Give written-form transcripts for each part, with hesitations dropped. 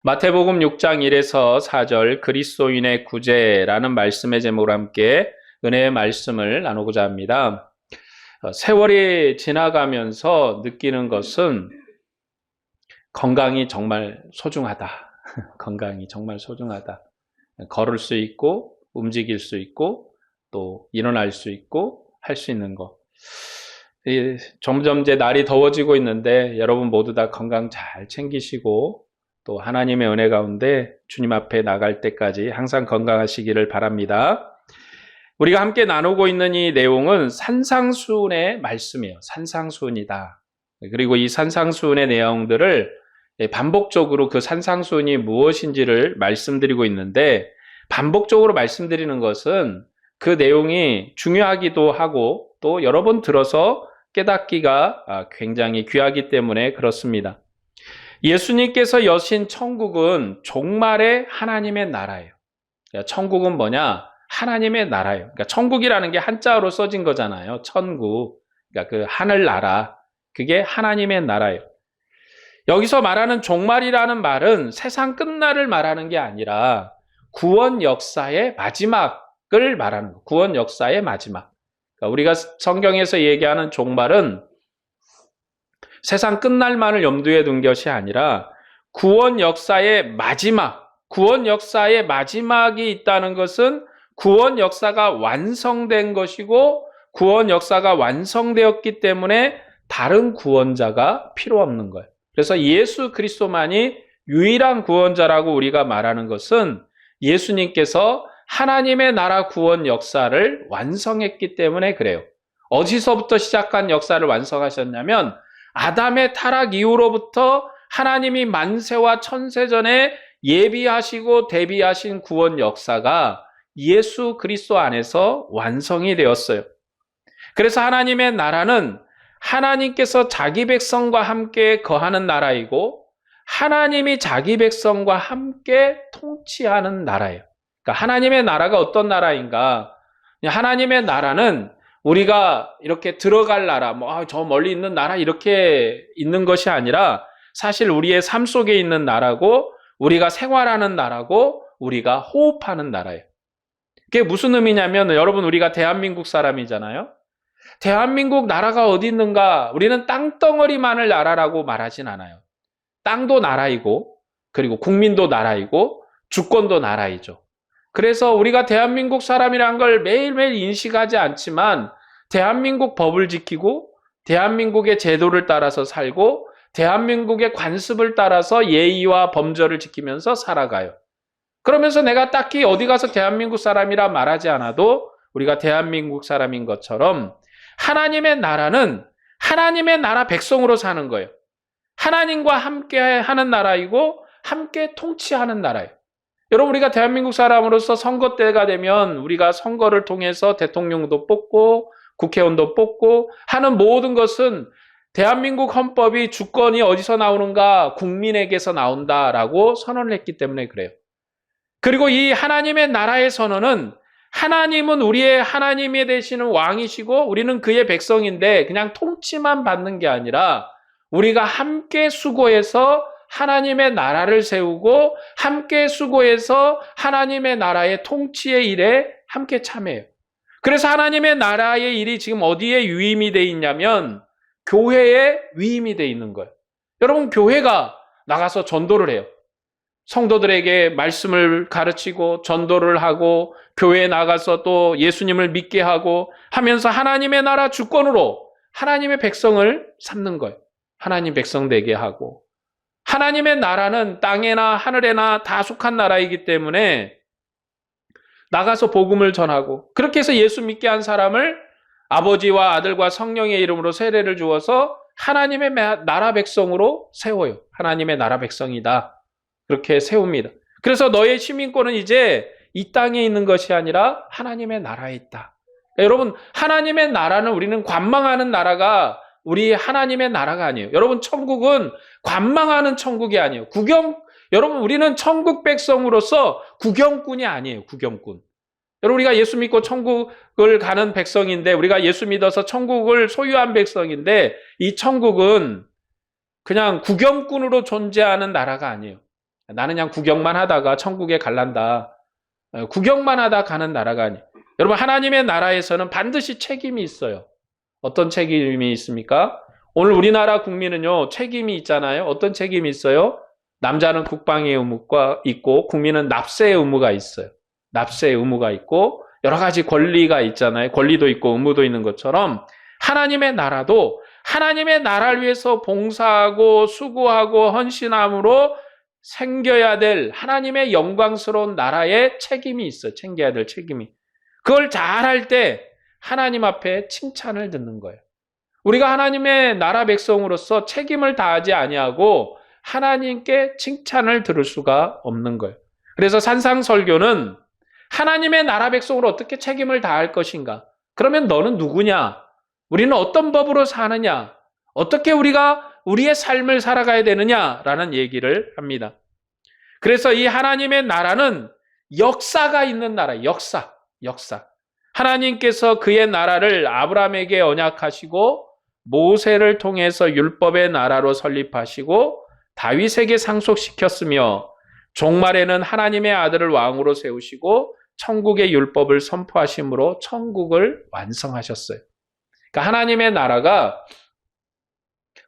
마태복음 6장 1에서 4절 그리스도인의 구제라는 말씀의 제목으로 함께 은혜의 말씀을 나누고자 합니다. 세월이 지나가면서 느끼는 것은 건강이 정말 소중하다. 건강이 정말 소중하다. 걸을 수 있고 움직일 수 있고 또 일어날 수 있고 할 수 있는 것. 점점 이제 날이 더워지고 있는데 여러분 모두 다 건강 잘 챙기시고 또 하나님의 은혜 가운데 주님 앞에 나갈 때까지 항상 건강하시기를 바랍니다. 우리가 함께 나누고 있는 이 내용은 산상수훈의 말씀이에요. 산상수훈이다. 그리고 이 산상수훈의 내용들을 반복적으로 그 산상수훈이 무엇인지를 말씀드리고 있는데, 반복적으로 말씀드리는 것은 그 내용이 중요하기도 하고 또 여러 번 들어서 깨닫기가 굉장히 귀하기 때문에 그렇습니다. 예수님께서 여신 천국은 종말의 하나님의 나라예요. 천국은 뭐냐? 하나님의 나라예요. 그러니까 천국이라는 게 한자어로 써진 거잖아요. 천국. 그러니까 그 하늘나라. 그게 하나님의 나라예요. 여기서 말하는 종말이라는 말은 세상 끝날을 말하는 게 아니라 구원 역사의 마지막을 말하는 거예요. 구원 역사의 마지막. 그러니까 우리가 성경에서 얘기하는 종말은 세상 끝날만을 염두에 둔 것이 아니라 구원 역사의 마지막, 구원 역사의 마지막이 있다는 것은 구원 역사가 완성된 것이고 구원 역사가 완성되었기 때문에 다른 구원자가 필요 없는 거예요. 그래서 예수 그리스도만이 유일한 구원자라고 우리가 말하는 것은 예수님께서 하나님의 나라 구원 역사를 완성했기 때문에 그래요. 어디서부터 시작한 역사를 완성하셨냐면 아담의 타락 이후로부터 하나님이 만세와 천세전에 예비하시고 대비하신 구원 역사가 예수 그리스도 안에서 완성이 되었어요. 그래서 하나님의 나라는 하나님께서 자기 백성과 함께 거하는 나라이고 하나님이 자기 백성과 함께 통치하는 나라예요. 그러니까 하나님의 나라가 어떤 나라인가? 하나님의 나라는 우리가 이렇게 들어갈 나라, 저 멀리 있는 나라 이렇게 있는 것이 아니라 사실 우리의 삶 속에 있는 나라고 우리가 생활하는 나라고 우리가 호흡하는 나라예요. 그게 무슨 의미냐면 여러분 우리가 대한민국 사람이잖아요. 대한민국 나라가 어디 있는가? 우리는 땅덩어리만을 나라라고 말하진 않아요. 땅도 나라이고 그리고 국민도 나라이고 주권도 나라이죠. 그래서 우리가 대한민국 사람이란 걸 매일매일 인식하지 않지만 대한민국 법을 지키고 대한민국의 제도를 따라서 살고 대한민국의 관습을 따라서 예의와 범절을 지키면서 살아가요. 그러면서 내가 딱히 어디 가서 대한민국 사람이라 말하지 않아도 우리가 대한민국 사람인 것처럼 하나님의 나라는 하나님의 나라 백성으로 사는 거예요. 하나님과 함께 하는 나라이고 함께 통치하는 나라예요. 여러분 우리가 대한민국 사람으로서 선거 때가 되면 우리가 선거를 통해서 대통령도 뽑고 국회의원도 뽑고 하는 모든 것은 대한민국 헌법이 주권이 어디서 나오는가? 국민에게서 나온다라고 선언을 했기 때문에 그래요. 그리고 이 하나님의 나라의 선언은 하나님은 우리의 하나님이 되시는 왕이시고 우리는 그의 백성인데 그냥 통치만 받는 게 아니라 우리가 함께 수고해서 하나님의 나라를 세우고 함께 수고해서 하나님의 나라의 통치의 일에 함께 참여해요. 그래서 하나님의 나라의 일이 지금 어디에 위임이 돼 있냐면 교회에 위임이 돼 있는 거예요. 여러분 교회가 나가서 전도를 해요. 성도들에게 말씀을 가르치고 전도를 하고 교회에 나가서 또 예수님을 믿게 하고 하면서 하나님의 나라 주권으로 하나님의 백성을 삼는 거예요. 하나님 백성 되게 하고 하나님의 나라는 땅에나 하늘에나 다 속한 나라이기 때문에 나가서 복음을 전하고 그렇게 해서 예수 믿게 한 사람을 아버지와 아들과 성령의 이름으로 세례를 주어서 하나님의 나라 백성으로 세워요. 하나님의 나라 백성이다. 그렇게 세웁니다. 그래서 너의 시민권은 이제 이 땅에 있는 것이 아니라 하나님의 나라에 있다. 그러니까 여러분 하나님의 나라는 우리는 관망하는 나라가 우리 하나님의 나라가 아니에요. 여러분 천국은 관망하는 천국이 아니에요. 여러분 우리는 천국 백성으로서 구경꾼이 아니에요. 구경꾼. 여러분 우리가 예수 믿고 천국을 가는 백성인데 우리가 예수 믿어서 천국을 소유한 백성인데 이 천국은 그냥 구경꾼으로 존재하는 나라가 아니에요. 나는 그냥 구경만 하다가 천국에 갈란다. 구경만 하다 가는 나라가 아니에요. 여러분, 하나님의 나라에서는 반드시 책임이 있어요. 어떤 책임이 있습니까? 오늘 우리나라 국민은요, 책임이 있잖아요. 어떤 책임이 있어요? 남자는 국방의 의무가 있고 국민은 납세의 의무가 있어요. 납세의 의무가 있고 여러 가지 권리가 있잖아요. 권리도 있고 의무도 있는 것처럼 하나님의 나라도 하나님의 나라를 위해서 봉사하고 수고하고 헌신함으로 생겨야 될 하나님의 영광스러운 나라에 책임이 있어요. 챙겨야 될 책임이. 그걸 잘할 때 하나님 앞에 칭찬을 듣는 거예요. 우리가 하나님의 나라 백성으로서 책임을 다하지 아니하고 하나님께 칭찬을 들을 수가 없는 거예요. 그래서 산상설교는 하나님의 나라 백성으로 어떻게 책임을 다할 것인가? 그러면 너는 누구냐? 우리는 어떤 법으로 사느냐? 어떻게 우리가 우리의 삶을 살아가야 되느냐라는 얘기를 합니다. 그래서 이 하나님의 나라는 역사가 있는 나라, 역사. 하나님께서 그의 나라를 아브라함에게 언약하시고 모세를 통해서 율법의 나라로 설립하시고 다윗에게 상속시켰으며 종말에는 하나님의 아들을 왕으로 세우시고 천국의 율법을 선포하심으로 천국을 완성하셨어요. 그러니까 하나님의 나라가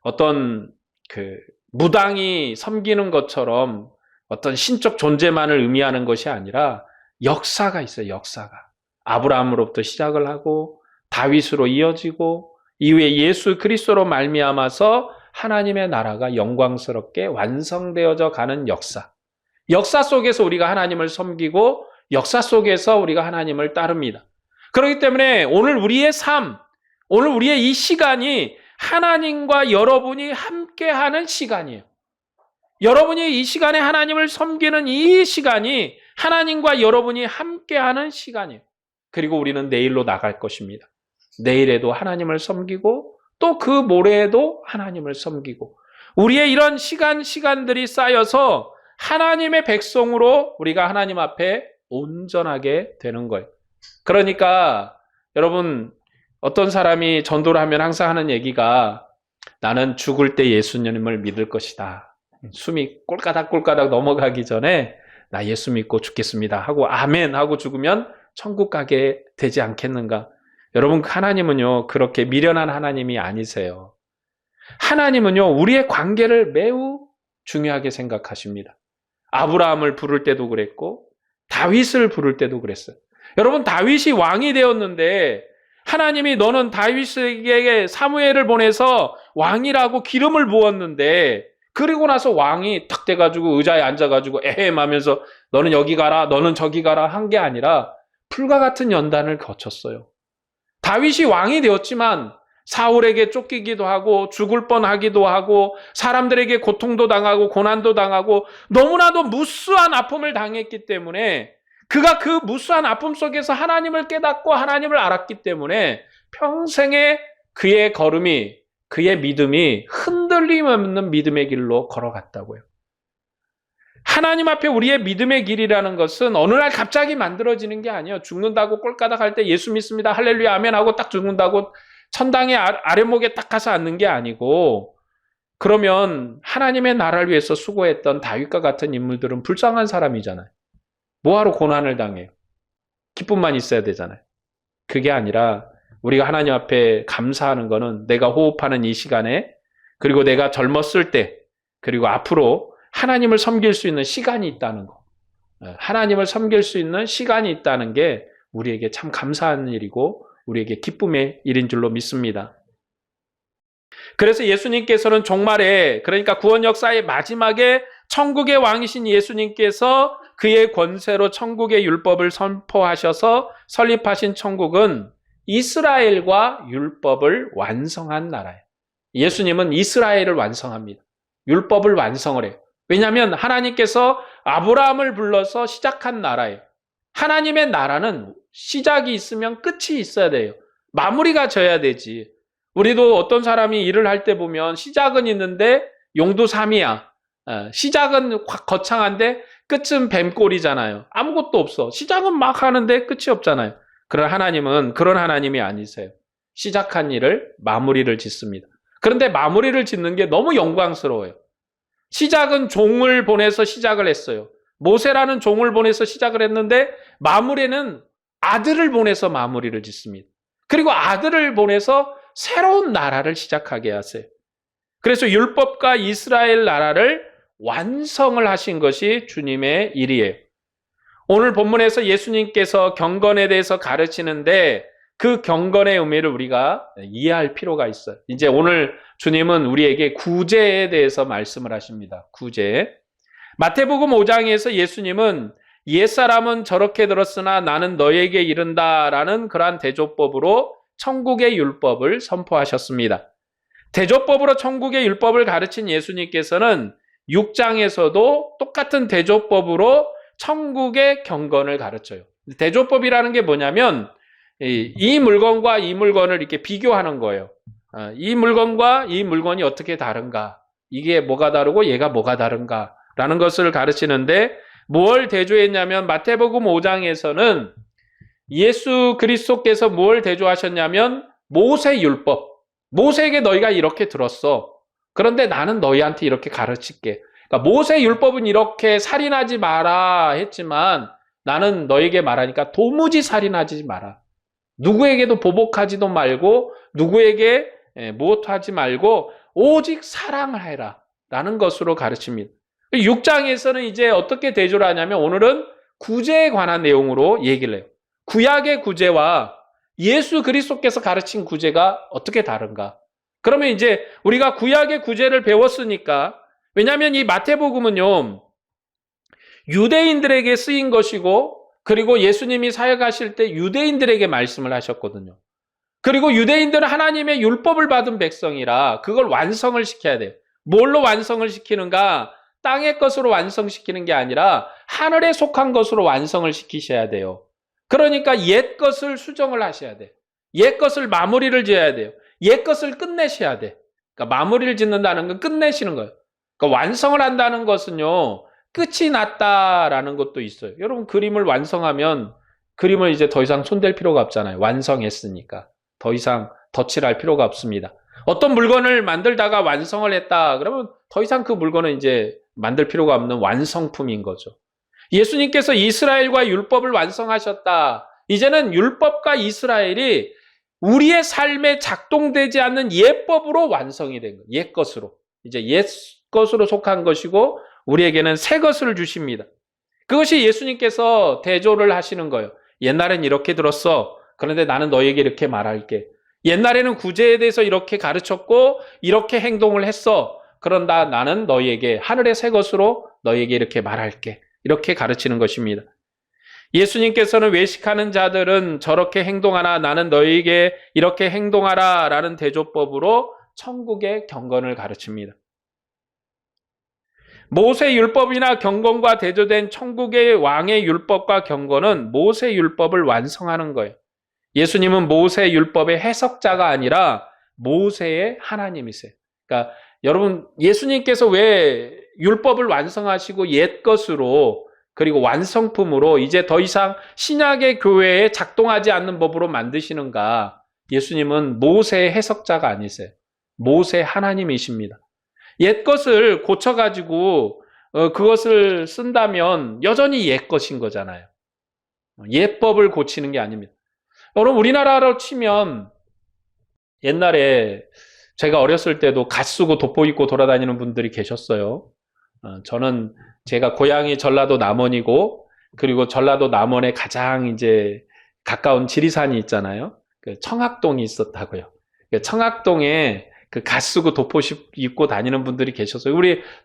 어떤 무당이 섬기는 것처럼 어떤 신적 존재만을 의미하는 것이 아니라 역사가 있어요. 역사가. 아브라함으로부터 시작을 하고 다윗으로 이어지고 이후에 예수 그리스도로 말미암아서 하나님의 나라가 영광스럽게 완성되어져 가는 역사. 역사 속에서 우리가 하나님을 섬기고 역사 속에서 우리가 하나님을 따릅니다. 그렇기 때문에 오늘 우리의 삶, 오늘 우리의 이 시간이 하나님과 여러분이 함께하는 시간이에요. 여러분이 이 시간에 하나님을 섬기는 이 시간이 하나님과 여러분이 함께하는 시간이에요. 그리고 우리는 내일로 나갈 것입니다. 내일에도 하나님을 섬기고 또 그 모레에도 하나님을 섬기고 우리의 이런 시간들이 쌓여서 하나님의 백성으로 우리가 하나님 앞에 온전하게 되는 거예요. 그러니까 여러분, 어떤 사람이 전도를 하면 항상 하는 얘기가 나는 죽을 때 예수님을 믿을 것이다. 숨이 꼴까닥 넘어가기 전에 나 예수 믿고 죽겠습니다 하고 아멘 하고 죽으면 천국 가게 되지 않겠는가? 여러분, 하나님은요 그렇게 미련한 하나님이 아니세요. 하나님은요 우리의 관계를 매우 중요하게 생각하십니다. 아브라함을 부를 때도 그랬고 다윗을 부를 때도 그랬어요. 여러분, 다윗이 왕이 되었는데 하나님이 너는 다윗에게 사무엘을 보내서 왕이라고 기름을 부었는데 그리고 나서 왕이 탁 돼가지고 의자에 앉아가지고 에헴 하면서 너는 여기 가라 너는 저기 가라 한 게 아니라 불과 같은 연단을 거쳤어요. 다윗이 왕이 되었지만 사울에게 쫓기기도 하고 죽을 뻔하기도 하고 사람들에게 고통도 당하고 고난도 당하고 너무나도 무수한 아픔을 당했기 때문에 그가 그 무수한 아픔 속에서 하나님을 깨닫고 하나님을 알았기 때문에 평생에 그의 걸음이 그의 믿음이 흔들림 없는 믿음의 길로 걸어갔다고요. 하나님 앞에 우리의 믿음의 길이라는 것은 어느 날 갑자기 만들어지는 게 아니에요. 죽는다고 꼴까닥 할 때 예수 믿습니다 할렐루야 아멘 하고 딱 죽는다고 천당의 아래목에 딱 가서 앉는 게 아니고 그러면 하나님의 나라를 위해서 수고했던 다윗과 같은 인물들은 불쌍한 사람이잖아요. 뭐하러 고난을 당해요? 기쁨만 있어야 되잖아요. 그게 아니라 우리가 하나님 앞에 감사하는 거는 내가 호흡하는 이 시간에 그리고 내가 젊었을 때 그리고 앞으로 하나님을 섬길 수 있는 시간이 있다는 거. 하나님을 섬길 수 있는 시간이 있다는 게 우리에게 참 감사한 일이고 우리에게 기쁨의 일인 줄로 믿습니다. 그래서 예수님께서는 종말에 그러니까 구원 역사의 마지막에 천국의 왕이신 예수님께서 그의 권세로 천국의 율법을 선포하셔서 설립하신 천국은 이스라엘과 율법을 완성한 나라예요. 예수님은 이스라엘을 완성합니다. 율법을 완성을 해요. 왜냐하면 하나님께서 아브라함을 불러서 시작한 나라예요. 하나님의 나라는 시작이 있으면 끝이 있어야 돼요. 마무리가 져야 되지. 우리도 어떤 사람이 일을 할 때 보면 시작은 있는데 용두삼이야. 시작은 거창한데 끝은 뱀꼴이잖아요. 아무것도 없어. 시작은 막 하는데 끝이 없잖아요. 그런 하나님은 그런 하나님이 아니세요. 시작한 일을 마무리를 짓습니다. 그런데 마무리를 짓는 게 너무 영광스러워요. 시작은 종을 보내서 시작을 했어요. 모세라는 종을 보내서 시작을 했는데 마무리는 아들을 보내서 마무리를 짓습니다. 그리고 아들을 보내서 새로운 나라를 시작하게 하세요. 그래서 율법과 이스라엘 나라를 완성을 하신 것이 주님의 일이에요. 오늘 본문에서 예수님께서 경건에 대해서 가르치는데 그 경건의 의미를 우리가 이해할 필요가 있어요. 이제 오늘 주님은 우리에게 구제에 대해서 말씀을 하십니다. 구제. 마태복음 5장에서 예수님은 옛사람은 저렇게 들었으나 나는 너에게 이른다라는 그러한 대조법으로 천국의 율법을 선포하셨습니다. 대조법으로 천국의 율법을 가르친 예수님께서는 6장에서도 똑같은 대조법으로 천국의 경건을 가르쳐요. 대조법이라는 게 뭐냐면 이 물건과 이 물건을 이렇게 비교하는 거예요. 이 물건과 이 물건이 어떻게 다른가? 이게 뭐가 다르고 얘가 뭐가 다른가? 라는 것을 가르치는데 뭘 대조했냐면 마태복음 5장에서는 예수 그리스도께서 뭘 대조하셨냐면 모세 율법. 모세에게 너희가 이렇게 들었어. 그런데 나는 너희한테 이렇게 가르칠게. 그러니까 모세 율법은 이렇게 살인하지 마라 했지만 나는 너에게 말하니까 도무지 살인하지 마라. 누구에게도 보복하지도 말고 누구에게 무엇도 하지 말고 오직 사랑을 해라 라는 것으로 가르칩니다. 6장에서는 이제 어떻게 대조를 하냐면 오늘은 구제에 관한 내용으로 얘기를 해요. 구약의 구제와 예수 그리스도께서 가르친 구제가 어떻게 다른가? 그러면 이제 우리가 구약의 구제를 배웠으니까, 왜냐하면 이 마태복음은요 유대인들에게 쓰인 것이고 그리고 예수님이 사역하실 때 유대인들에게 말씀을 하셨거든요. 그리고 유대인들은 하나님의 율법을 받은 백성이라 그걸 완성을 시켜야 돼요. 뭘로 완성을 시키는가? 땅의 것으로 완성시키는 게 아니라 하늘에 속한 것으로 완성을 시키셔야 돼요. 그러니까 옛 것을 수정을 하셔야 돼요. 옛 것을 마무리를 지어야 돼요. 옛 것을 끝내셔야 돼. 그러니까 마무리를 짓는다는 건 끝내시는 거예요. 그러니까 완성을 한다는 것은요, 끝이 났다라는 것도 있어요. 여러분 그림을 완성하면 그림을 이제 더 이상 손댈 필요가 없잖아요. 완성했으니까. 더 이상 덧칠할 필요가 없습니다. 어떤 물건을 만들다가 완성을 했다 그러면 더 이상 그 물건은 이제 만들 필요가 없는 완성품인 거죠. 예수님께서 이스라엘과 율법을 완성하셨다. 이제는 율법과 이스라엘이 우리의 삶에 작동되지 않는 옛법으로 완성이 된 거예요. 옛 것으로. 이제 옛 것으로 속한 것이고 우리에게는 새 것을 주십니다. 그것이 예수님께서 대조를 하시는 거예요. 옛날엔 이렇게 들었어. 그런데 나는 너에게 이렇게 말할게. 옛날에는 구제에 대해서 이렇게 가르쳤고 이렇게 행동을 했어. 그런다 나는 너희에게 하늘의 새 것으로 너희에게 이렇게 말할게. 이렇게 가르치는 것입니다. 예수님께서는 외식하는 자들은 저렇게 행동하나 나는 너희에게 이렇게 행동하라 라는 대조법으로 천국의 경건을 가르칩니다. 모세 율법이나 경건과 대조된 천국의 왕의 율법과 경건은 모세 율법을 완성하는 거예요. 예수님은 모세 율법의 해석자가 아니라 모세의 하나님이세요. 그러니까 여러분 예수님께서 왜 율법을 완성하시고 옛 것으로 그리고 완성품으로 이제 더 이상 신약의 교회에 작동하지 않는 법으로 만드시는가? 예수님은 모세의 해석자가 아니세요. 모세 하나님이십니다. 옛 것을 고쳐가지고 그것을 쓴다면 여전히 옛 것인 거잖아요. 옛법을 고치는 게 아닙니다. 여러분 우리나라로 치면 옛날에 제가 어렸을 때도 갓 쓰고 돋보 입고 돌아다니는 분들이 계셨어요. 저는 제가 고향이 전라도 남원이고 그리고 전라도 남원에 가장 이제 가까운 지리산이 있잖아요. 그 청학동이 있었다고요. 청학동에 그 갓 쓰고 돋보 입고 다니는 분들이 계셨어요.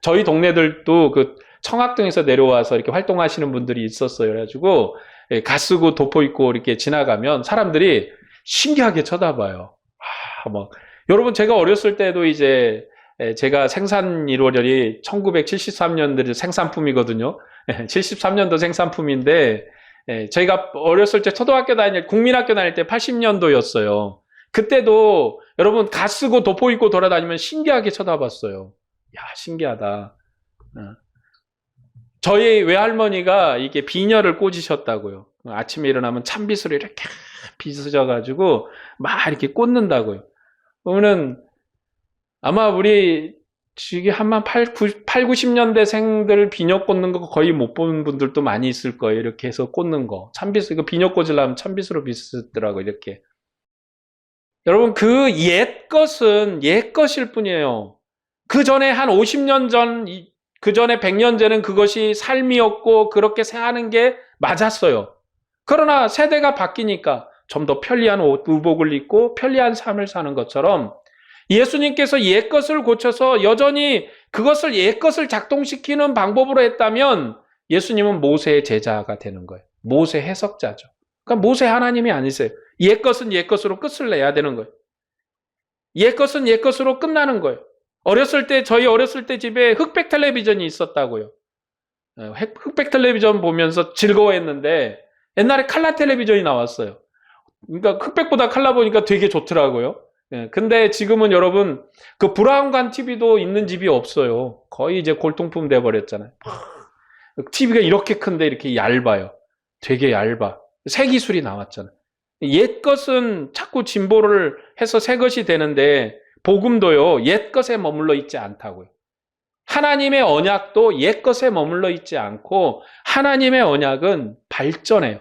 저희 동네들도 그 청학동에서 내려와서 이렇게 활동하시는 분들이 있었어요. 그래가지고 갓 쓰고 돋보 입고 이렇게 지나가면 사람들이 신기하게 쳐다봐요. 여러분 제가 어렸을 때도 이제 제가 생산 일월이 1973년도 생산품이거든요. 73년도 생산품인데 저희가 어렸을 때 초등학교 국민학교 다닐 때 80년도였어요. 그때도 여러분 갓 쓰고 돋보 입고 돌아다니면 신기하게 쳐다봤어요. 야, 신기하다. 저희 외할머니가 이게 비녀를 꽂으셨다고요. 아침에 일어나면 찬빗으로 이렇게 빗으셔가지고 막 이렇게 꽂는다고요. 그러면은 아마 우리 이게 한만 90년대생들 비녀 꽂는 거 거의 못 본 분들도 많이 있을 거예요. 이렇게 해서 꽂는 거. 참빗, 이거 비녀 꽂으려면 참빗으로 비슷하더라고요. 이렇게. 여러분, 그 옛 것은 옛 것일 뿐이에요. 그 전에 한 50년 전, 그 전에 100년 전엔 그것이 삶이었고, 그렇게 사는 게 맞았어요. 그러나 세대가 바뀌니까 좀 더 편리한 의복을 입고 편리한 삶을 사는 것처럼 예수님께서 옛것을 고쳐서 여전히 그것을 옛것을 작동시키는 방법으로 했다면 예수님은 모세의 제자가 되는 거예요. 모세 해석자죠. 그러니까 모세 하나님이 아니세요. 옛것은 옛것으로 끝을 내야 되는 거예요. 옛것은 옛것으로 끝나는 거예요. 저희 어렸을 때 집에 흑백 텔레비전이 있었다고요. 흑백 텔레비전 보면서 즐거워했는데 옛날에 칼라 텔레비전이 나왔어요. 그러니까 흑백보다 칼라 보니까 되게 좋더라고요. 근데 지금은 여러분 그 브라운관 TV도 있는 집이 없어요. 거의 이제 골동품 돼버렸잖아요. TV가 이렇게 큰데 이렇게 얇아요. 되게 얇아. 새 기술이 나왔잖아요. 옛 것은 자꾸 진보를 해서 새 것이 되는데 복음도요 옛 것에 머물러 있지 않다고요. 하나님의 언약도 옛 것에 머물러 있지 않고 하나님의 언약은 발전해요.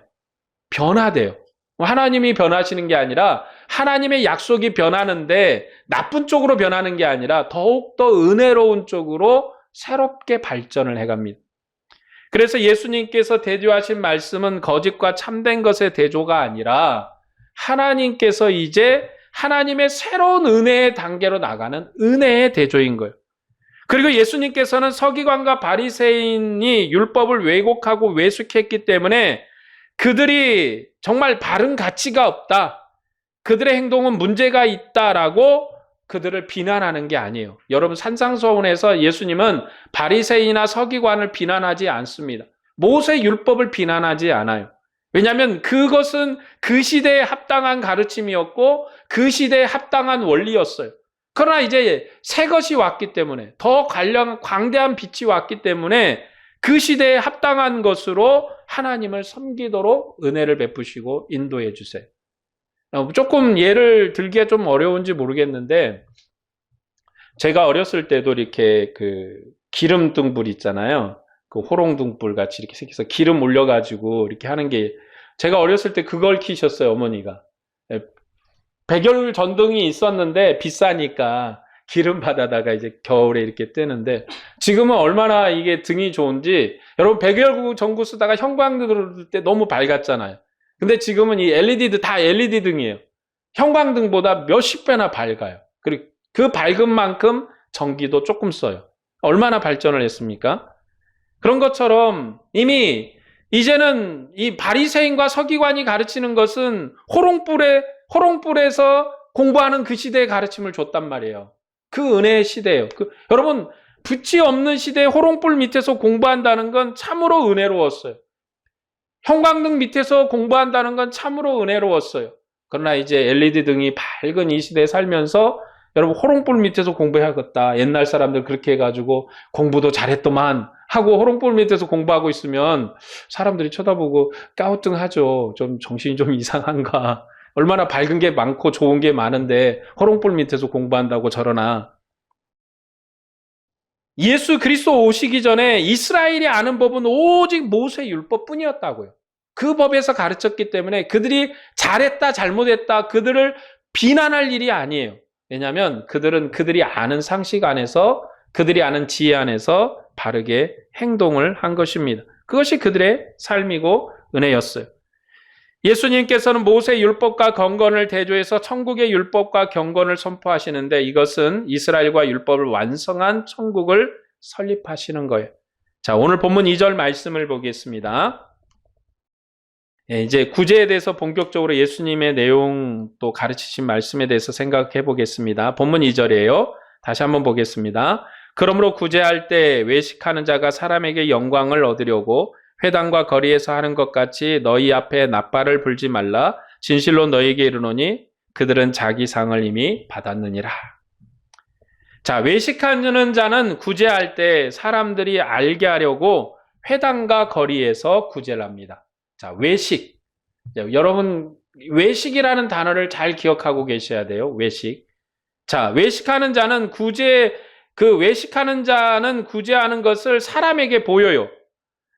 변화돼요. 하나님이 변하시는 게 아니라 하나님의 약속이 변하는데 나쁜 쪽으로 변하는 게 아니라 더욱더 은혜로운 쪽으로 새롭게 발전을 해갑니다. 그래서 예수님께서 대조하신 말씀은 거짓과 참된 것의 대조가 아니라 하나님께서 이제 하나님의 새로운 은혜의 단계로 나가는 은혜의 대조인 거예요. 그리고 예수님께서는 서기관과 바리새인이 율법을 왜곡하고 왜곡했기 때문에 그들이 정말 바른 가치가 없다. 그들의 행동은 문제가 있다라고 그들을 비난하는 게 아니에요. 여러분 산상수훈에서 예수님은 바리새인이나 서기관을 비난하지 않습니다. 모세 율법을 비난하지 않아요. 왜냐하면 그것은 그 시대에 합당한 가르침이었고 그 시대에 합당한 원리였어요. 그러나 이제 새 것이 왔기 때문에 더 광대한 빛이 왔기 때문에 그 시대에 합당한 것으로 하나님을 섬기도록 은혜를 베푸시고 인도해 주세요. 조금 예를 들기가 좀 어려운지 모르겠는데 제가 어렸을 때도 이렇게 그 기름 등불 있잖아요. 그 호롱 등불 같이 이렇게 생겨서 기름 올려가지고 이렇게 하는 게 제가 어렸을 때 그걸 키셨어요, 어머니가. 백열 전등이 있었는데 비싸니까 기름 받아다가 이제 겨울에 이렇게 뜨는데 지금은 얼마나 이게 등이 좋은지 여러분 백열 전구 쓰다가 형광등 들을 때 너무 밝았잖아요. 근데 지금은 이 다 LED 등이에요. 형광등보다 몇십 배나 밝아요. 그리고 그 밝은 만큼 전기도 조금 써요. 얼마나 발전을 했습니까? 그런 것처럼 이미 이제는 이 바리새인과 서기관이 가르치는 것은 호롱불에서 공부하는 그 시대의 가르침을 줬단 말이에요. 그 은혜의 시대예요. 여러분 빛이 없는 시대에 호롱불 밑에서 공부한다는 건 참으로 은혜로웠어요. 형광등 밑에서 공부한다는 건 참으로 은혜로웠어요. 그러나 이제 LED 등이 밝은 이 시대에 살면서 여러분 호롱불 밑에서 공부해야겠다. 옛날 사람들 그렇게 해가지고 공부도 잘했더만 하고 호롱불 밑에서 공부하고 있으면 사람들이 쳐다보고 까우뚱하죠. 좀 정신이 좀 이상한가. 얼마나 밝은 게 많고 좋은 게 많은데 호롱불 밑에서 공부한다고 저러나. 예수 그리스도 오시기 전에 이스라엘이 아는 법은 오직 모세 율법뿐이었다고요. 그 법에서 가르쳤기 때문에 그들이 잘했다 잘못했다 그들을 비난할 일이 아니에요. 왜냐하면 그들은 그들이 아는 상식 안에서 그들이 아는 지혜 안에서 바르게 행동을 한 것입니다. 그것이 그들의 삶이고 은혜였어요. 예수님께서는 모세 율법과 경건을 대조해서 천국의 율법과 경건을 선포하시는데 이것은 이스라엘과 율법을 완성한 천국을 설립하시는 거예요. 자, 오늘 본문 2절 말씀을 보겠습니다. 이제 구제에 대해서 본격적으로 예수님의 내용 또 가르치신 말씀에 대해서 생각해 보겠습니다. 본문 2절이에요. 다시 한번 보겠습니다. 그러므로 구제할 때 외식하는 자가 사람에게 영광을 얻으려고 회당과 거리에서 하는 것 같이 너희 앞에 나팔을 불지 말라. 진실로 너희에게 이르노니 그들은 자기 상을 이미 받았느니라. 자, 외식하는 자는 구제할 때 사람들이 알게 하려고 회당과 거리에서 구제를 합니다. 자, 외식. 여러분, 외식이라는 단어를 잘 기억하고 계셔야 돼요. 외식. 자, 외식하는 자는 그 외식하는 자는 구제하는 것을 사람에게 보여요.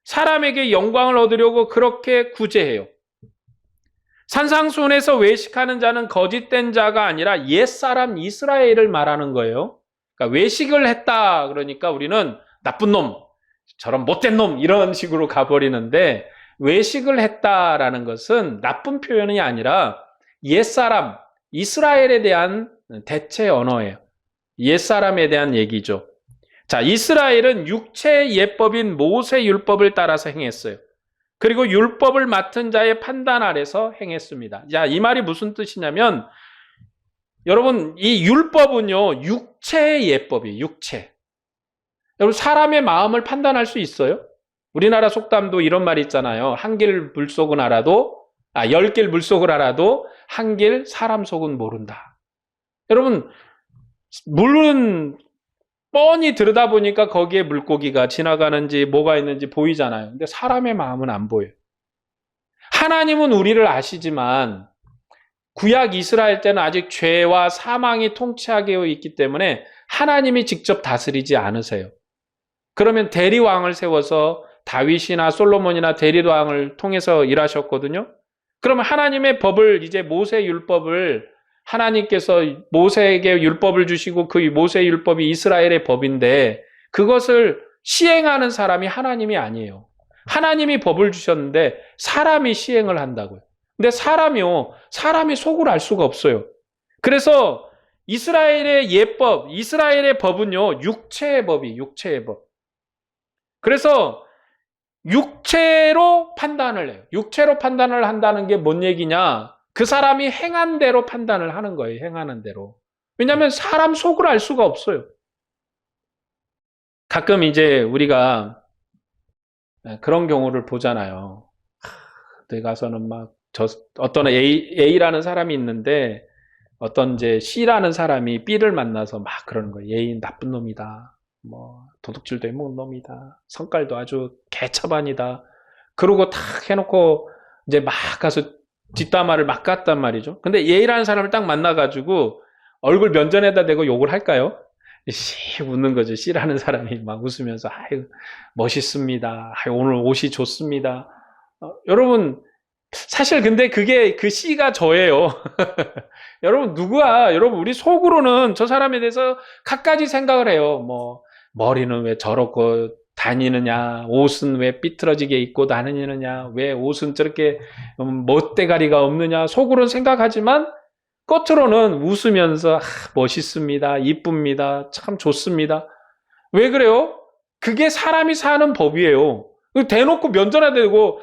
사람에게 영광을 얻으려고 그렇게 구제해요. 산상수훈에서 외식하는 자는 거짓된 자가 아니라 옛사람 이스라엘을 말하는 거예요. 그러니까 외식을 했다 그러니까 우리는 나쁜 놈, 저런 못된 놈 이런 식으로 가버리는데, 외식을 했다라는 것은 나쁜 표현이 아니라 옛사람 이스라엘에 대한 대체 언어예요. 옛사람에 대한 얘기죠. 자, 이스라엘은 육체의 예법인 모세 율법을 따라서 행했어요. 그리고 율법을 맡은 자의 판단 아래서 행했습니다. 자, 이 말이 무슨 뜻이냐면, 여러분, 이 율법은요, 육체의 예법이에요. 육체. 여러분, 사람의 마음을 판단할 수 있어요? 우리나라 속담도 이런 말이 있잖아요. 한 길 물속은 알아도, 10길 물속을 알아도 한 길 사람 속은 모른다. 여러분, 물은 뻔히 들여다보니까 거기에 물고기가 지나가는지 뭐가 있는지 보이잖아요. 근데 사람의 마음은 안 보여요. 하나님은 우리를 아시지만 구약 이스라엘 때는 아직 죄와 사망이 통치하게 있기 때문에 하나님이 직접 다스리지 않으세요. 그러면 대리왕을 세워서 다윗이나 솔로몬이나 대리왕을 통해서 일하셨거든요. 그러면 하나님의 법을, 이제 모세 율법을 하나님께서 모세에게 율법을 주시고 그 모세 율법이 이스라엘의 법인데 그것을 시행하는 사람이 하나님이 아니에요. 하나님이 법을 주셨는데 사람이 시행을 한다고요. 근데 사람이 속을 알 수가 없어요. 그래서 이스라엘의 예법, 이스라엘의 법은요, 육체의 법이, 육체의 법. 그래서 육체로 판단을 해요. 육체로 판단을 한다는 게 뭔 얘기냐? 그 사람이 행한 대로 판단을 하는 거예요. 행하는 대로. 왜냐하면 사람 속을 알 수가 없어요. 가끔 이제 우리가 그런 경우를 보잖아요. 그때 가서는 막 어떤 A라는 사람이 있는데 어떤 이제 C라는 사람이 B를 만나서 막 그러는 거예요. A 나쁜 놈이다. 뭐 도둑질도 해먹은 놈이다. 성깔도 아주 개차반이다. 그러고 탁 해놓고 이제 막 가서 뒷담화를 막 깠단 말이죠. 근데 A라는 사람을 딱 만나가지고 얼굴 면전에다 대고 욕을 할까요? 씨 웃는 거죠. C라는 사람이 막 웃으면서 아유 멋있습니다. 아유, 오늘 옷이 좋습니다. 여러분 사실 근데 그게 그 C가 저예요. 여러분 여러분 우리 속으로는 저 사람에 대해서 갖가지 생각을 해요. 뭐 머리는 왜 저렇고 다니느냐, 옷은 왜 삐뚤어지게 입고 다니느냐, 왜 옷은 저렇게 멋대가리가 없느냐, 속으로는 생각하지만 겉으로는 웃으면서 멋있습니다, 이쁩니다, 참 좋습니다. 왜 그래요? 그게 사람이 사는 법이에요. 대놓고 면전에 대고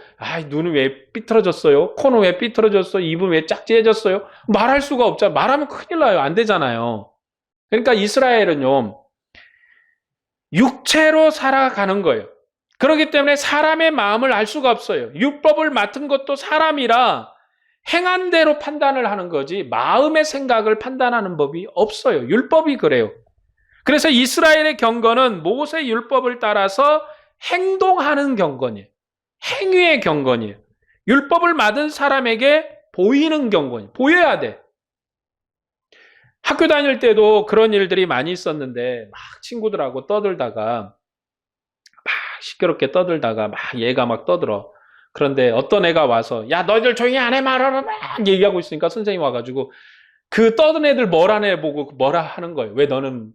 눈은 왜 삐뚤어졌어요? 코는 왜 삐뚤어졌어요? 입은 왜 짝지해졌어요? 말할 수가 없잖아요. 말하면 큰일 나요. 안 되잖아요. 그러니까 이스라엘은요, 육체로 살아가는 거예요. 그렇기 때문에 사람의 마음을 알 수가 없어요. 율법을 맡은 것도 사람이라 행한 대로 판단을 하는 거지 마음의 생각을 판단하는 법이 없어요. 율법이 그래요. 그래서 이스라엘의 경건은 모세 율법을 따라서 행동하는 경건이에요. 행위의 경건이에요. 율법을 맡은 사람에게 보이는 경건이에요. 보여야 돼. 학교 다닐 때도 그런 일들이 많이 있었는데 막 친구들하고 떠들다가 막 시끄럽게 떠들다가 막 얘가 막 떠들어. 그런데 어떤 애가 와서 야 너희들 조용히 안 해 말아라 막 얘기하고 있으니까 선생님이 와가지고 그 떠든 애들 뭐라 애 보고 뭐라 하는 거예요. 왜 너는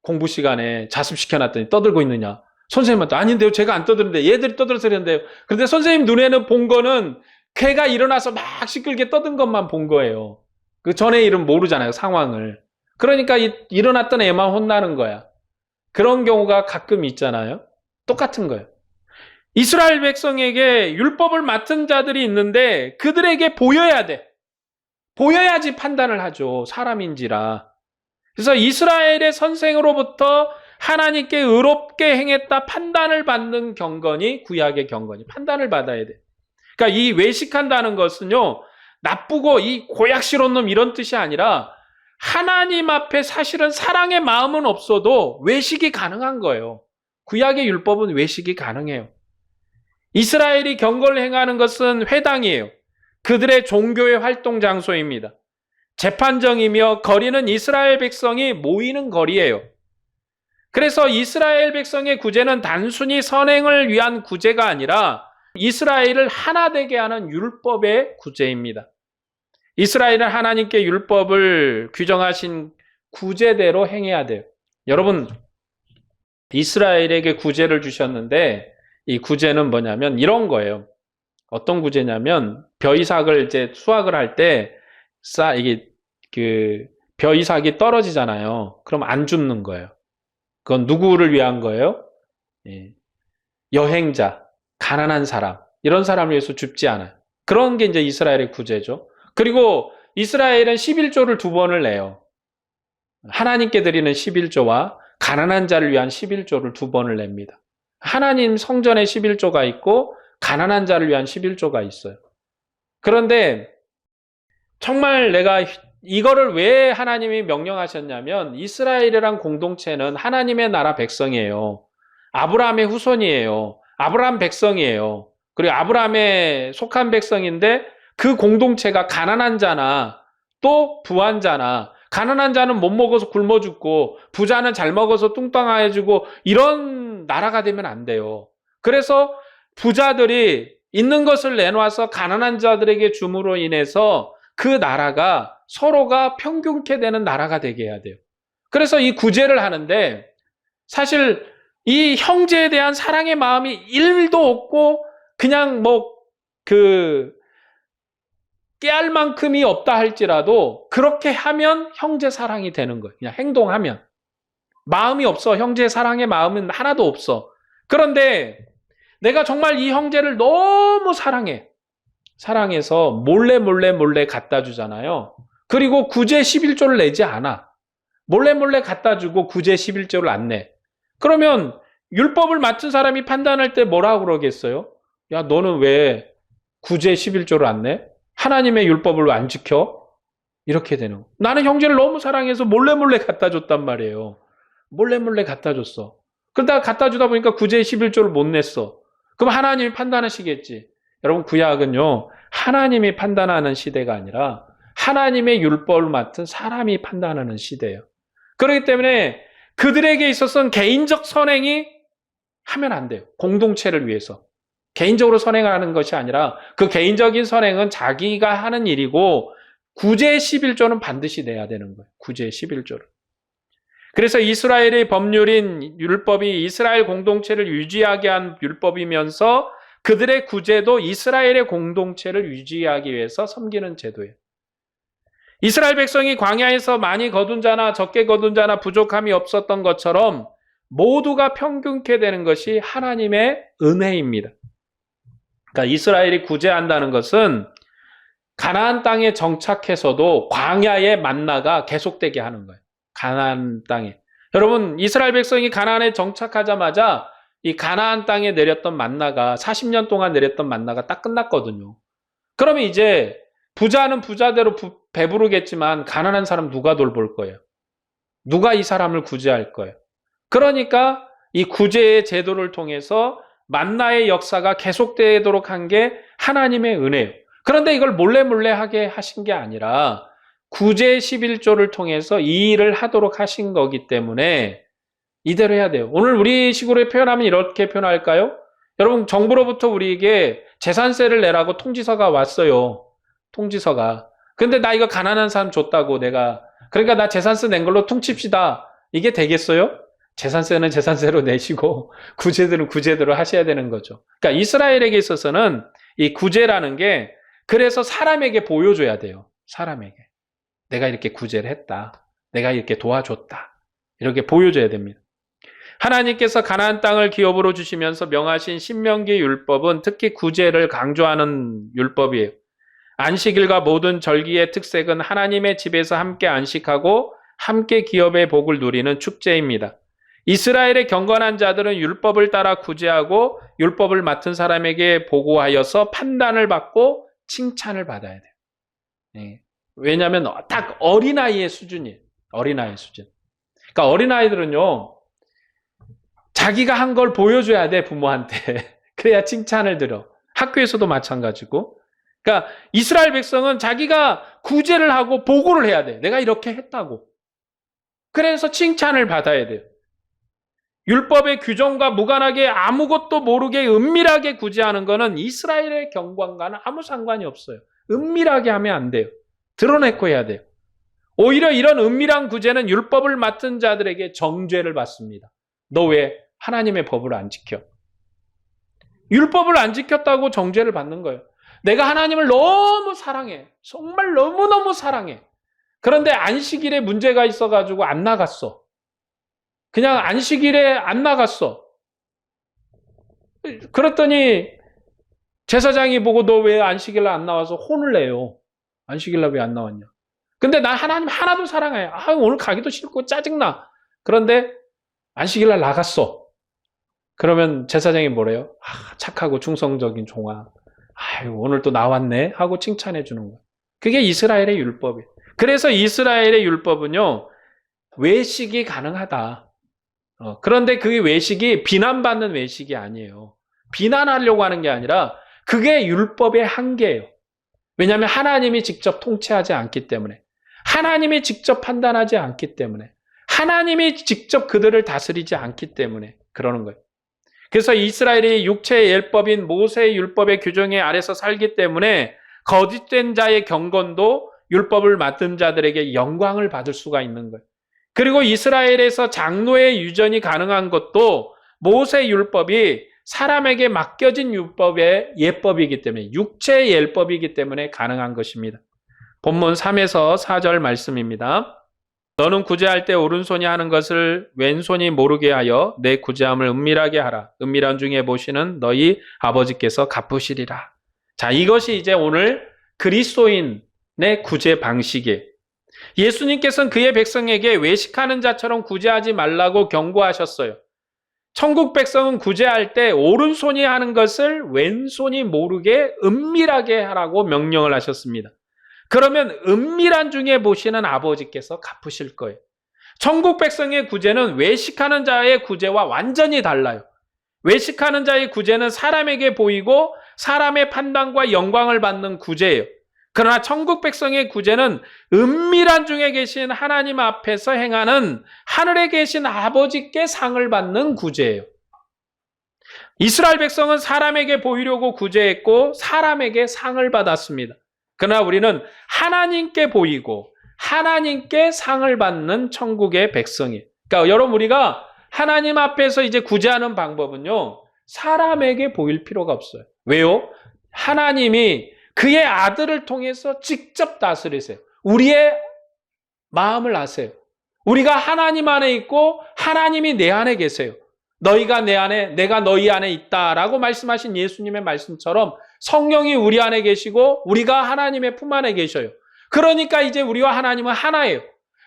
공부 시간에 자습시켜놨더니 떠들고 있느냐. 선생님한테 아닌데요 제가 안 떠드는데 얘들이 떠들어서 그랬는데요. 그런데 선생님 눈에는 본 거는 걔가 일어나서 막 시끌게 떠든 것만 본 거예요. 그 전에 일은 모르잖아요, 상황을. 그러니까 일어났던 애만 혼나는 거야. 그런 경우가 가끔 있잖아요. 똑같은 거예요. 이스라엘 백성에게 율법을 맡은 자들이 있는데 그들에게 보여야 돼. 보여야지 판단을 하죠. 사람인지라. 그래서 이스라엘의 선생으로부터 하나님께 의롭게 행했다 판단을 받는 경건이 구약의 경건이 판단을 받아야 돼. 그러니까 이 외식한다는 것은요. 나쁘고 이 고약스러운 놈 이런 뜻이 아니라 하나님 앞에 사실은 사랑의 마음은 없어도 외식이 가능한 거예요. 구약의 율법은 외식이 가능해요. 이스라엘이 경건을 행하는 것은 회당이에요. 그들의 종교의 활동 장소입니다. 재판정이며 거리는 이스라엘 백성이 모이는 거리예요. 그래서 이스라엘 백성의 구제는 단순히 선행을 위한 구제가 아니라 이스라엘을 하나 되게 하는 율법의 구제입니다. 이스라엘은 하나님께 율법을 규정하신 구제대로 행해야 돼요. 여러분, 이스라엘에게 구제를 주셨는데 이 구제는 뭐냐면 이런 거예요. 어떤 구제냐면 벼이삭을 이제 수확을 할 때 이게 벼이삭이 떨어지잖아요. 그럼 안 줍는 거예요. 그건 누구를 위한 거예요? 여행자, 가난한 사람, 이런 사람을 위해서 줍지 않아요. 그런 게 이제 이스라엘의 구제죠. 그리고 이스라엘은 11조를 2번을 내요. 하나님께 드리는 11조와 가난한 자를 위한 11조를 2번을 냅니다. 하나님 성전에 11조가 있고 가난한 자를 위한 11조가 있어요. 그런데 정말 내가 이거를 왜 하나님이 명령하셨냐면 이스라엘이란 공동체는 하나님의 나라 백성이에요. 아브라함의 후손이에요. 아브라함 백성이에요. 그리고 아브라함에 속한 백성인데 그 공동체가 가난한 자나 또 부한 자나, 가난한 자는 못 먹어서 굶어 죽고 부자는 잘 먹어서 뚱뚱해지고 이런 나라가 되면 안 돼요. 그래서 부자들이 있는 것을 내놔서 가난한 자들에게 줌으로 인해서 그 나라가 서로가 평균케 되는 나라가 되게 해야 돼요. 그래서 이 구제를 하는데 사실 이 형제에 대한 사랑의 마음이 1도 없고 그냥 깨알 만큼이 없다 할지라도 그렇게 하면 형제 사랑이 되는 거예요. 그냥 행동하면. 마음이 없어. 형제 사랑의 마음은 하나도 없어. 그런데 내가 정말 이 형제를 너무 사랑해. 사랑해서 몰래 갖다 주잖아요. 그리고 구제 11조를 내지 않아. 몰래 갖다 주고 구제 11조를 안 내. 그러면 율법을 맡은 사람이 판단할 때 뭐라고 그러겠어요? 야, 너는 왜 구제 11조를 안 내? 하나님의 율법을 왜 안 지켜? 이렇게 되는 거예요. 나는 형제를 너무 사랑해서 몰래 갖다 줬단 말이에요. 몰래 갖다 줬어. 그러다가 갖다 주다 보니까 구제 11조를 못 냈어. 그럼 하나님이 판단하시겠지. 여러분, 구약은요, 하나님이 판단하는 시대가 아니라 하나님의 율법을 맡은 사람이 판단하는 시대예요. 그렇기 때문에 그들에게 있어서는 개인적 선행이 하면 안 돼요. 공동체를 위해서. 개인적으로 선행을 하는 것이 아니라 그 개인적인 선행은 자기가 하는 일이고 구제 11조는 반드시 내야 되는 거예요. 구제 11조를. 그래서 이스라엘의 법률인 율법이 이스라엘 공동체를 유지하게 한 율법이면서 그들의 구제도 이스라엘의 공동체를 유지하기 위해서 섬기는 제도예요. 이스라엘 백성이 광야에서 많이 거둔 자나 적게 거둔 자나 부족함이 없었던 것처럼 모두가 평균케 되는 것이 하나님의 은혜입니다. 그러니까 이스라엘이 구제한다는 것은 가나안 땅에 정착해서도 광야의 만나가 계속되게 하는 거예요. 가나안 땅에. 여러분, 이스라엘 백성이 가나안에 정착하자마자 이 가나안 땅에 내렸던 만나가 40년 동안 내렸던 만나가 딱 끝났거든요. 그러면 이제 부자는 부자대로 배부르겠지만 가난한 사람 누가 돌볼 거예요? 누가 이 사람을 구제할 거예요? 그러니까 이 구제의 제도를 통해서 만나의 역사가 계속되도록 한 게 하나님의 은혜예요. 그런데 이걸 몰래 하게 하신 게 아니라 구제 11조를 통해서 이 일을 하도록 하신 거기 때문에 이대로 해야 돼요. 오늘 우리 식으로 표현하면 이렇게 표현할까요? 여러분, 정부로부터 우리에게 재산세를 내라고 통지서가 왔어요. 통지서가. 근데 나 이거 가난한 사람 줬다고 그러니까 나 재산세 낸 걸로 퉁칩시다. 이게 되겠어요? 재산세는 재산세로 내시고 구제들은 구제대로 하셔야 되는 거죠. 그러니까 이스라엘에게 있어서는 이 구제라는 게 그래서 사람에게 보여줘야 돼요. 사람에게. 내가 이렇게 구제를 했다. 내가 이렇게 도와줬다. 이렇게 보여줘야 됩니다. 하나님께서 가나안 땅을 기업으로 주시면서 명하신 신명기 율법은 특히 구제를 강조하는 율법이에요. 안식일과 모든 절기의 특색은 하나님의 집에서 함께 안식하고 함께 기업의 복을 누리는 축제입니다. 이스라엘의 경건한 자들은 율법을 따라 구제하고 율법을 맡은 사람에게 보고하여서 판단을 받고 칭찬을 받아야 돼요. 네. 왜냐하면 딱 어린아이의 수준이에요. 어린아이의 수준. 그러니까 어린아이들은요, 자기가 한 걸 보여줘야 돼, 부모한테. 그래야 칭찬을 들어. 학교에서도 마찬가지고. 그러니까 이스라엘 백성은 자기가 구제를 하고 보고를 해야 돼. 내가 이렇게 했다고. 그래서 칭찬을 받아야 돼요. 율법의 규정과 무관하게 아무것도 모르게 은밀하게 구제하는 것은 이스라엘의 경관과는 아무 상관이 없어요. 은밀하게 하면 안 돼요. 드러내고 해야 돼요. 오히려 이런 은밀한 구제는 율법을 맡은 자들에게 정죄를 받습니다. 너 왜 하나님의 법을 안 지켜? 율법을 안 지켰다고 정죄를 받는 거예요. 내가 하나님을 너무 사랑해. 정말 너무너무 사랑해. 그런데 안식일에 문제가 있어가지고 안 나갔어. 그냥 안식일에 안 나갔어. 그랬더니 제사장이 보고 너 왜 안식일날 안 나와서 혼을 내요. 안식일날 왜 안 나왔냐. 근데 난 하나님 하나도 사랑해. 오늘 가기도 싫고 짜증나. 그런데 안식일날 나갔어. 그러면 제사장이 뭐래요? 착하고 충성적인 종아. 오늘 또 나왔네 하고 칭찬해 주는 거예요. 그게 이스라엘의 율법이에요. 그래서 이스라엘의 율법은요. 외식이 가능하다. 그런데 그 외식이 비난받는 외식이 아니에요. 비난하려고 하는 게 아니라 그게 율법의 한계예요. 왜냐하면 하나님이 직접 통치하지 않기 때문에, 하나님이 직접 판단하지 않기 때문에, 하나님이 직접 그들을 다스리지 않기 때문에 그러는 거예요. 그래서 이스라엘이 육체의 율법인 모세의 율법의 규정에 아래서 살기 때문에 거짓된 자의 경건도 율법을 맡은 자들에게 영광을 받을 수가 있는 거예요. 그리고 이스라엘에서 장로의 유전이 가능한 것도 모세 율법이 사람에게 맡겨진 율법의 예법이기 때문에, 육체의 예법이기 때문에 가능한 것입니다. 본문 3에서 4절 말씀입니다. 너는 구제할 때 오른손이 하는 것을 왼손이 모르게 하여 내 구제함을 은밀하게 하라. 은밀한 중에 보시는 너희 아버지께서 갚으시리라. 자, 이것이 이제 오늘 그리스도인의 구제 방식이에요. 예수님께서는 그의 백성에게 외식하는 자처럼 구제하지 말라고 경고하셨어요. 천국 백성은 구제할 때 오른손이 하는 것을 왼손이 모르게 은밀하게 하라고 명령을 하셨습니다. 그러면 은밀한 중에 보시는 아버지께서 갚으실 거예요. 천국 백성의 구제는 외식하는 자의 구제와 완전히 달라요. 외식하는 자의 구제는 사람에게 보이고 사람의 판단과 영광을 받는 구제예요. 그러나 천국 백성의 구제는 은밀한 중에 계신 하나님 앞에서 행하는 하늘에 계신 아버지께 상을 받는 구제예요. 이스라엘 백성은 사람에게 보이려고 구제했고 사람에게 상을 받았습니다. 그러나 우리는 하나님께 보이고 하나님께 상을 받는 천국의 백성이에요. 그러니까 여러분, 우리가 하나님 앞에서 이제 구제하는 방법은요, 사람에게 보일 필요가 없어요. 왜요? 하나님이 그의 아들을 통해서 직접 다스리세요. 우리의 마음을 아세요. 우리가 하나님 안에 있고 하나님이 내 안에 계세요. 너희가 내 안에, 내가 너희 안에 있다라고 말씀하신 예수님의 말씀처럼 성령이 우리 안에 계시고 우리가 하나님의 품 안에 계셔요. 그러니까 이제 우리와 하나님은 하나예요.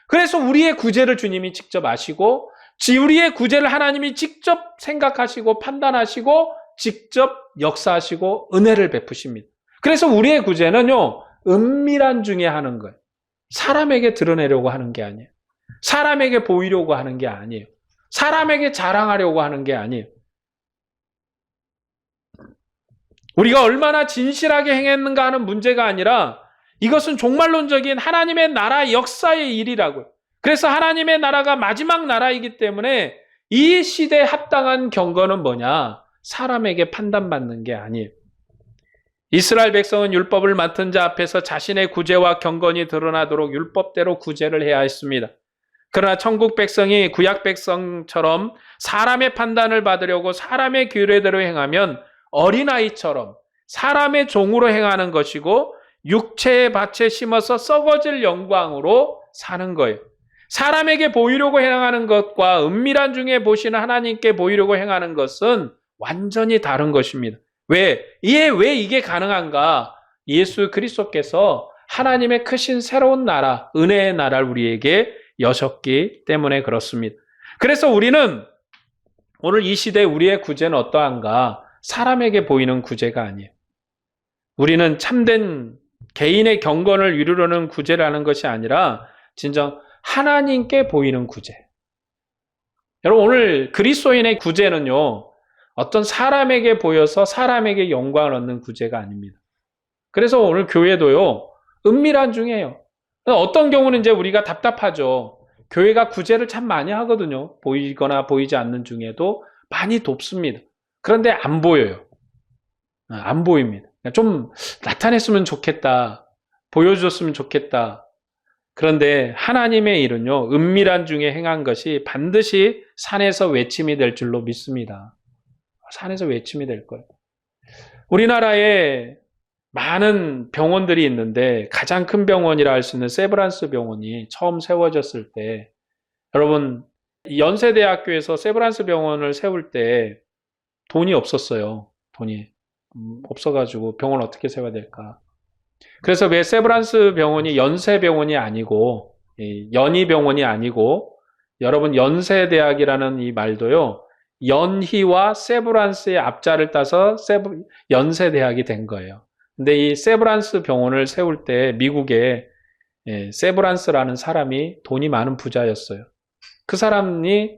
그래서 우리의 구제를 주님이 직접 아시고 우리의 구제를 하나님이 직접 생각하시고 판단하시고 직접 역사하시고 은혜를 베푸십니다. 그래서 우리의 구제는요, 은밀한 중에 하는 거예요. 사람에게 드러내려고 하는 게 아니에요. 사람에게 보이려고 하는 게 아니에요. 사람에게 자랑하려고 하는 게 아니에요. 우리가 얼마나 진실하게 행했는가 하는 문제가 아니라 이것은 종말론적인 하나님의 나라 역사의 일이라고요. 그래서 하나님의 나라가 마지막 나라이기 때문에 이 시대에 합당한 경건은 뭐냐? 사람에게 판단받는 게 아니에요. 이스라엘 백성은 율법을 맡은 자 앞에서 자신의 구제와 경건이 드러나도록 율법대로 구제를 해야 했습니다. 그러나 천국 백성이 구약 백성처럼 사람의 판단을 받으려고 사람의 규례대로 행하면 어린아이처럼 사람의 종으로 행하는 것이고 육체의 밭에 심어서 썩어질 영광으로 사는 거예요. 사람에게 보이려고 행하는 것과 은밀한 중에 보시는 하나님께 보이려고 행하는 것은 완전히 다른 것입니다. 왜 이게 가능한가? 예수 그리스도께서 하나님의 크신 새로운 나라, 은혜의 나라를 우리에게 여셨기 때문에 그렇습니다. 그래서 우리는 오늘 이 시대에 우리의 구제는 어떠한가? 사람에게 보이는 구제가 아니에요. 우리는 참된 개인의 경건을 이루려는 구제를 하는 것이 아니라 진정 하나님께 보이는 구제. 여러분, 오늘 그리스도인의 구제는요, 어떤 사람에게 보여서 사람에게 영광을 얻는 구제가 아닙니다. 그래서 오늘 교회도요, 은밀한 중이에요. 어떤 경우는 이제 우리가 답답하죠. 교회가 구제를 참 많이 하거든요. 보이거나 보이지 않는 중에도 많이 돕습니다. 그런데 안 보여요. 안 보입니다. 좀 나타냈으면 좋겠다. 보여줬으면 좋겠다. 그런데 하나님의 일은요, 은밀한 중에 행한 것이 반드시 산에서 외침이 될 줄로 믿습니다. 산에서 외침이 될 거예요. 우리나라에 많은 병원들이 있는데 가장 큰 병원이라 할 수 있는 세브란스 병원이 처음 세워졌을 때, 여러분, 연세대학교에서 세브란스 병원을 세울 때 돈이 없었어요. 돈이 없어가지고 병원 어떻게 세워야 될까? 그래서 왜 세브란스 병원이 연세병원이 아니고 연희병원이 아니고, 여러분, 연세대학이라는 이 말도요, 연희와 세브란스의 앞자를 따서 연세대학이 된 거예요. 근데 이 세브란스 병원을 세울 때 미국에 세브란스라는 사람이 돈이 많은 부자였어요. 그 사람이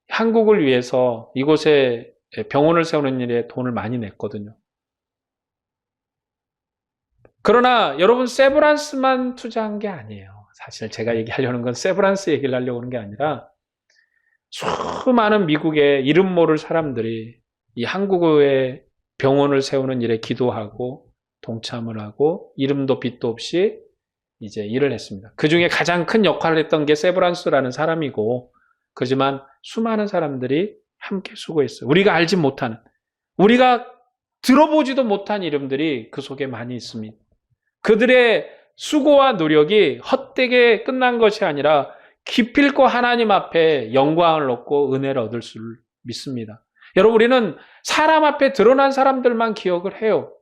한국을 위해서 이곳에 병원을 세우는 일에 돈을 많이 냈거든요. 그러나 여러분, 세브란스만 투자한 게 아니에요. 사실 제가 얘기하려는 건 세브란스 얘기를 하려고 하는 게 아니라 수많은 미국의 이름 모를 사람들이 이 한국의 병원을 세우는 일에 기도하고 동참을 하고 이름도 빛도 없이 이제 일을 했습니다. 그 중에 가장 큰 역할을 했던 게 세브란스라는 사람이고, 그렇지만 수많은 사람들이 함께 수고했어요. 우리가 알지 못하는, 우리가 들어보지도 못한 이름들이 그 속에 많이 있습니다. 그들의 수고와 노력이 헛되게 끝난 것이 아니라 기필코 하나님 앞에 영광을 얻고 은혜를 얻을 줄 믿습니다. 여러분, 우리는 사람 앞에 드러난 사람들만 기억을 해요.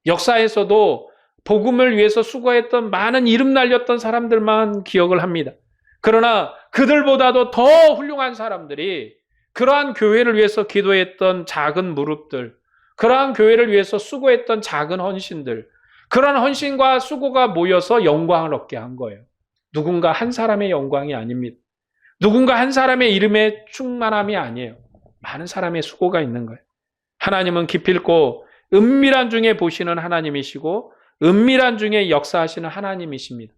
역사에서도 복음을 위해서 수고했던 많은 이름 날렸던 사람들만 기억을 합니다. 그러나 그들보다도 더 훌륭한 사람들이 그러한 교회를 위해서 기도했던 작은 무릎들, 그러한 교회를 위해서 수고했던 작은 헌신들, 그런 헌신과 수고가 모여서 영광을 얻게 한 거예요. 누군가 한 사람의 영광이 아닙니다. 누군가 한 사람의 이름의 충만함이 아니에요. 많은 사람의 수고가 있는 거예요. 하나님은 기필코 은밀한 중에 보시는 하나님이시고 은밀한 중에 역사하시는 하나님이십니다.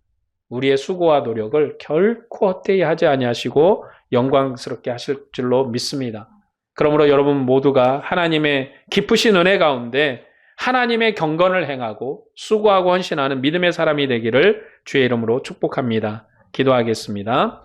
우리의 수고와 노력을 결코 헛되이 하지 아니하시고 영광스럽게 하실 줄로 믿습니다. 그러므로 여러분 모두가 하나님의 깊으신 은혜 가운데 하나님의 경건을 행하고 수고하고 헌신하는 믿음의 사람이 되기를 주의 이름으로 축복합니다. 기도하겠습니다.